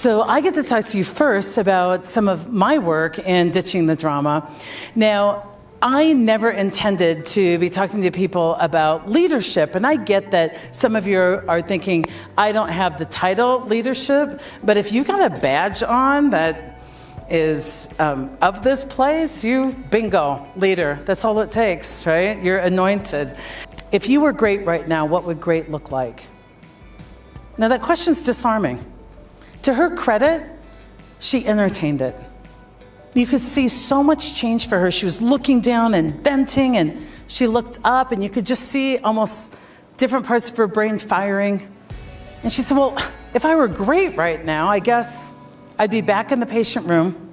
So I get to talk to you first about some of my work in ditching the drama. Now, I never intended to be talking to people about leadership, and I get that some of you are thinking, I don't have the title leadership, but if you got a badge on that is of this place, you bingo, leader. That's all it takes, right? You're anointed. If you were great right now, what would great look like? Now that question's disarming. To her credit, she entertained it. You could see so much change for her. She was looking down and venting, and she looked up, and you could just see almost different parts of her brain firing. And she said, well, if I were great right now, I guess I'd be back in the patient room.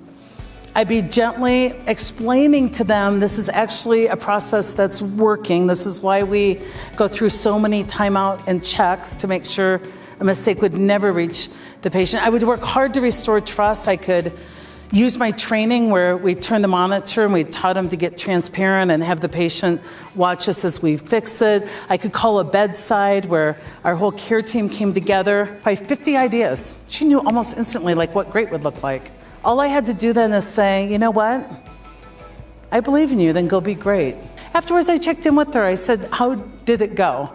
I'd be gently explaining to them this is actually a process that's working. This is why we go through so many timeout and checks to make sure a mistake would never reach the patient. I would work hard to restore trust. I could use my training where we turn the monitor and we taught them to get transparent and have the patient watch us as we fix it. I could call a bedside where our whole care team came together. Probably 50 ideas. She knew almost instantly like what great would look like. All I had to do then is say, you know what? I believe in you, then go be great. Afterwards, I checked in with her. I said, how did it go?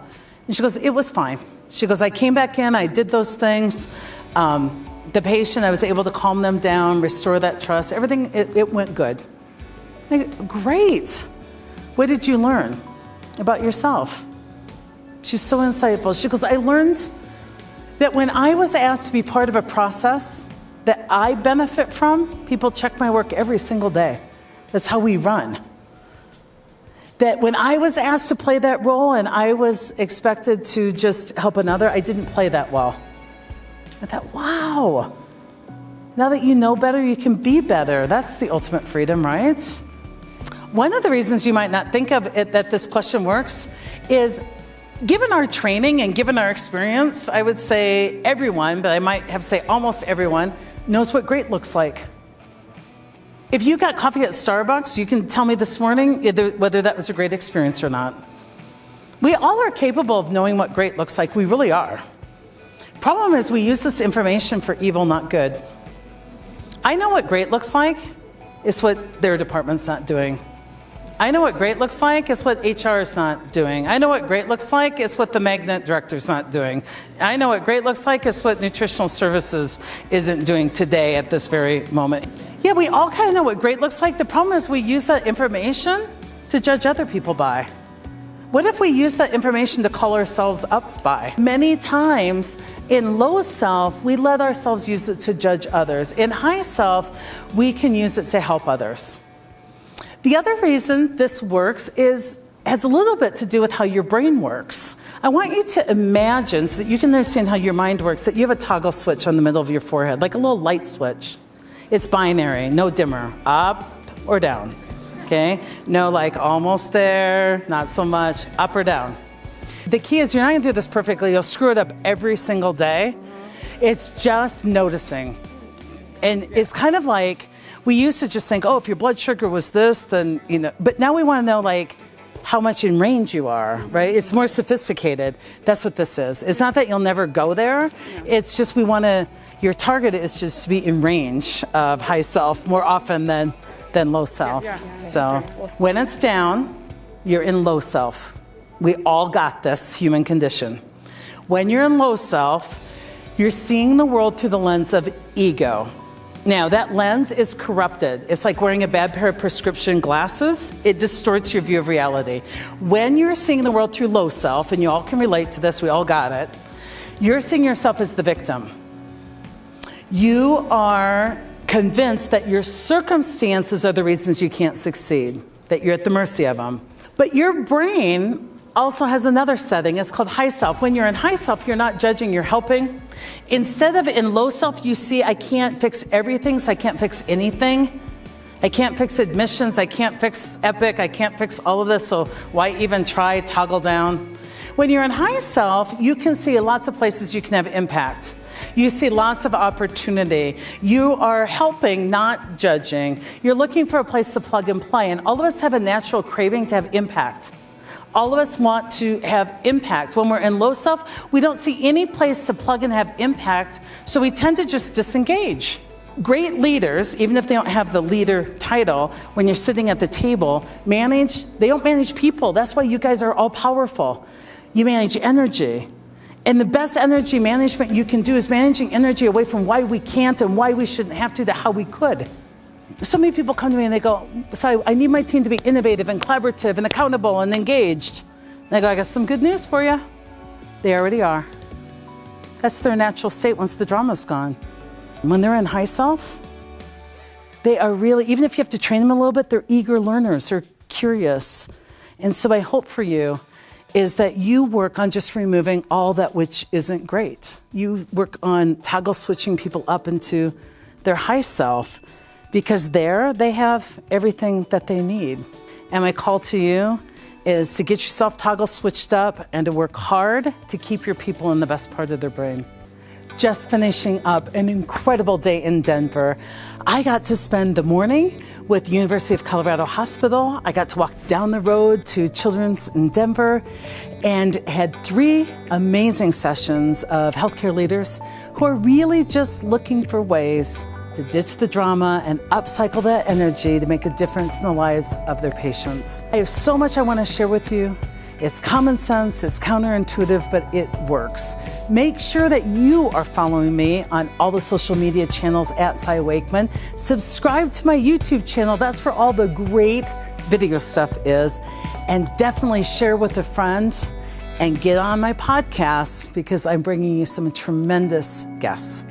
And she goes, it was fine. She goes, I came back in, I did those things. The patient, I was able to calm them down, restore that trust. Everything, it went good. Great. What did you learn about yourself? She's so insightful. She goes, I learned that when I was asked to be part of a process that I benefit from, people check my work every single day. That's how we run. That when I was asked to play that role and I was expected to just help another, I didn't play that well. I thought, wow, now that you know better, you can be better. That's the ultimate freedom, right? One of the reasons you might not think of it that this question works is, given our training and given our experience, I would say everyone, but I might have to say almost everyone, knows what great looks like. If you got coffee at Starbucks, you can tell me this morning whether that was a great experience or not. We all are capable of knowing what great looks like. We really are. Problem is we use this information for evil, not good. I know what great looks like is what their department's not doing. I know what great looks like is what HR is not doing. I know what great looks like is what the magnet director's not doing. I know what great looks like is what nutritional services isn't doing today at this very moment. Yeah, we all kind of know what great looks like. The problem is we use that information to judge other people by. What if we use that information to call ourselves up by? Many times in low self, we let ourselves use it to judge others. In high self, we can use it to help others. The other reason this works has a little bit to do with how your brain works. I want you to imagine, so that you can understand how your mind works, that you have a toggle switch on the middle of your forehead, like a little light switch. It's binary, no dimmer, up or down. Okay? No, like almost there, not so much, up or down. The key is you're not gonna do this perfectly. You'll screw it up every single day. It's just noticing. And it's kind of like, we used to just think, oh, if your blood sugar was this, then, you know, but now we wanna know like how much in range you are, right? It's more sophisticated. That's what this is. It's not that you'll never go there. It's just your target is just to be in range of high self more often than low self. So when it's down, you're in low self. We all got this human condition. When you're in low self, you're seeing the world through the lens of ego. Now that lens is corrupted. It's like wearing a bad pair of prescription glasses. It distorts your view of reality. When you're seeing the world through low self, and you all can relate to this, we all got it, you're seeing yourself as the victim. You are convinced that your circumstances are the reasons you can't succeed, that you're at the mercy of them. But your brain also has another setting. It's called high self. When you're in high self, you're not judging, you're helping. Instead of in low self, you see, I can't fix everything, so I can't fix anything. I can't fix admissions, I can't fix Epic, I can't fix all of this, so why even try, toggle down? When you're in high self, you can see lots of places you can have impact. You see lots of opportunity. You are helping, not judging. You're looking for a place to plug and play, and all of us have a natural craving to have impact. All of us want to have impact. When we're in low self, we don't see any place to plug and have impact, so we tend to just disengage. Great leaders, even if they don't have the leader title, when you're sitting at the table, they don't manage people. That's why you guys are all powerful. You manage energy. And the best energy management you can do is managing energy away from why we can't and why we shouldn't have to how we could. So many people come to me and they go, "So I need my team to be innovative and collaborative and accountable and engaged." And I go, "I got some good news for you. They already are." That's their natural state once the drama's gone. When they're in high self, they are really, even if you have to train them a little bit, they're eager learners, they're curious. And so my hope for you is that you work on just removing all that which isn't great. You work on toggle switching people up into their high self, because there they have everything that they need. And my call to you is to get yourself toggle switched up and to work hard to keep your people in the best part of their brain. Just finishing up an incredible day in Denver. I got to spend the morning with University of Colorado Hospital. I got to walk down the road to Children's in Denver and had 3 amazing sessions of healthcare leaders who are really just looking for ways to ditch the drama and upcycle that energy to make a difference in the lives of their patients. I have so much I want to share with you. It's common sense, it's counterintuitive, but it works. Make sure that you are following me on all the social media channels at Cy Wakeman. Subscribe to my YouTube channel. That's where all the great video stuff is. And definitely share with a friend and get on my podcast, because I'm bringing you some tremendous guests.